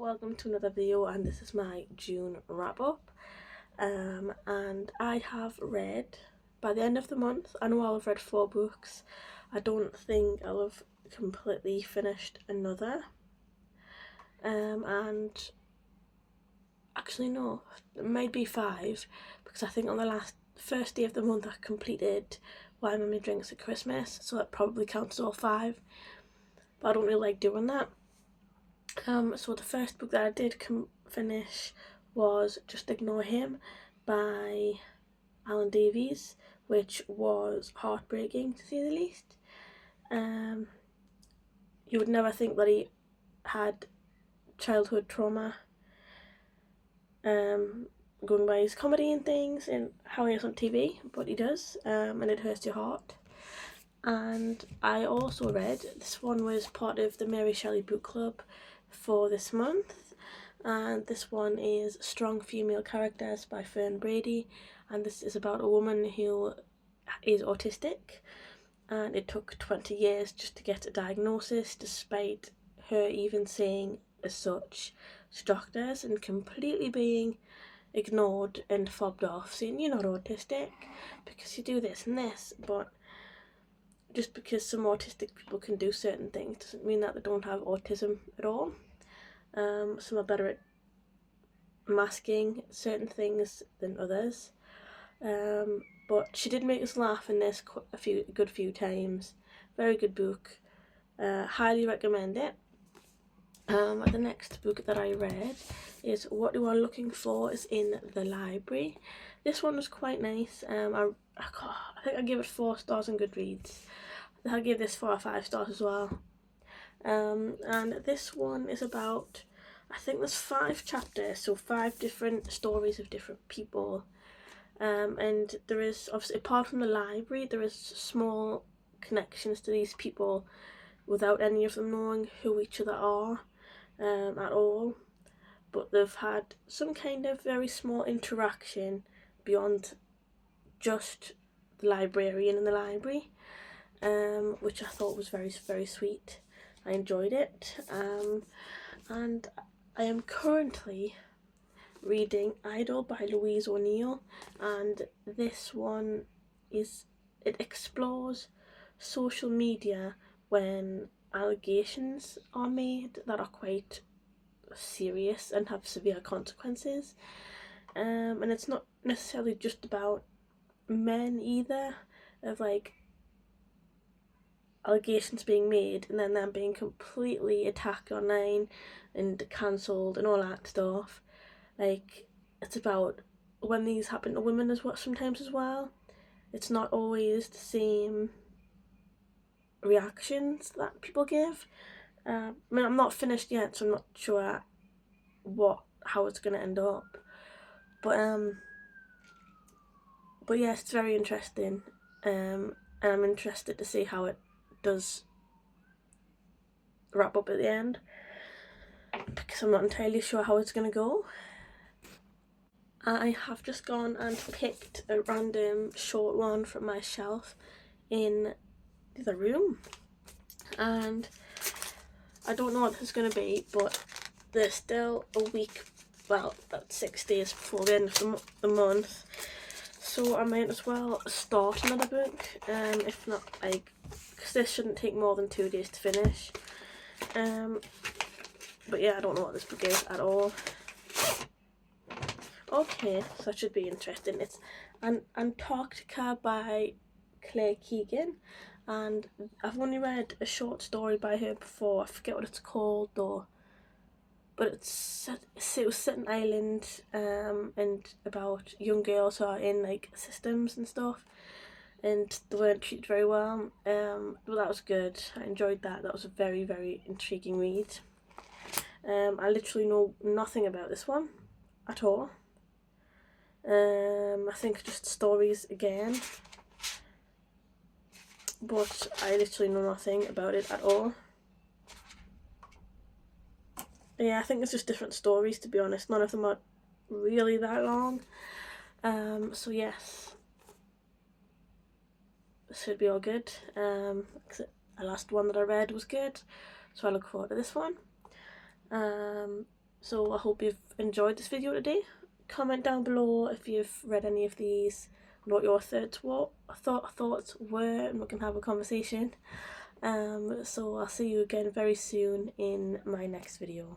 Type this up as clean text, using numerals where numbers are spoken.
welcome to another video, and this is my June wrap up. And I have read, by the end of the month, I know I'll have read 4 books. I don't think I'll have completely finished another. And actually no, it might be 5, because I think on the first day of the month I completed Why Mummy Drinks at Christmas, so that probably counts as all 5, but I don't really like doing that. So the first book that I did finish was Just Ignore Him by Alan Davies, which was heartbreaking to say the least. You would never think that he had childhood trauma, going by his comedy and things and how he is on TV, but he does, and it hurts your heart. And I also read, this one was part of the Mary Shelley book club for this month, and this one is Strong Female Characters by Fern Brady, and this is about a woman who is autistic, and it took 20 years just to get a diagnosis, despite her even saying as such to doctors and completely being ignored and fobbed off, saying you're not autistic because you do this and this. But just because some autistic people can do certain things doesn't mean that they don't have autism at all. Some are better at masking certain things than others. But she did make us laugh in this a good few times. Very good book. Highly recommend it. The next book that I read is What You Are Looking For Is in the Library. This one was quite nice. I think I gave it 4 stars on Goodreads. I gave this 4 or 5 stars as well. And this one is about, I think there's 5 chapters, so 5 different stories of different people. And there is, obviously, apart from the library, there is small connections to these people without any of them knowing who each other are at all. But they've had some kind of very small interaction beyond just the librarian in the library, which I thought was very, very sweet. I enjoyed it. And I am currently reading Idol by Louise O'Neill, and this one it explores social media when allegations are made that are quite serious and have severe consequences, and it's not necessarily just about men either, of like allegations being made and then them being completely attacked online and cancelled and all that stuff. Like, it's about when these happen to women as well, sometimes as well. It's not always the same reactions that people give. I mean, I'm not finished yet, so I'm not sure how it's gonna end up. But yeah, it's very interesting. And I'm interested to see how it does wrap up at the end, because I'm not entirely sure how it's gonna go. I have just gone and picked a random short one from my shelf in the other room, and I don't know what this is going to be, but there's still a week, well, that's 6 days before the end of the month, so I might as well start another book, if not, like, because this shouldn't take more than 2 days to finish. But yeah, I don't know what this book is at all. Okay, so that should be interesting. It's Antarctica by Claire Keegan, and I've only read a short story by her before. I forget what it's called though, but it was set in Ireland, and about young girls who are in like systems and stuff, and they weren't treated very well. But that was good. I enjoyed that. That was a very, very intriguing read. I literally know nothing about this one at all. I think just stories again, but I literally know nothing about it at all. Yeah, I think it's just different stories, to be honest. None of them are really that long. So yes, this should be all good. The last one that I read was good, so I look forward to this one. So I hope you've enjoyed this video today. Comment down below if you've read any of these and what your thoughts were, and we can have a conversation. So I'll see you again very soon in my next video.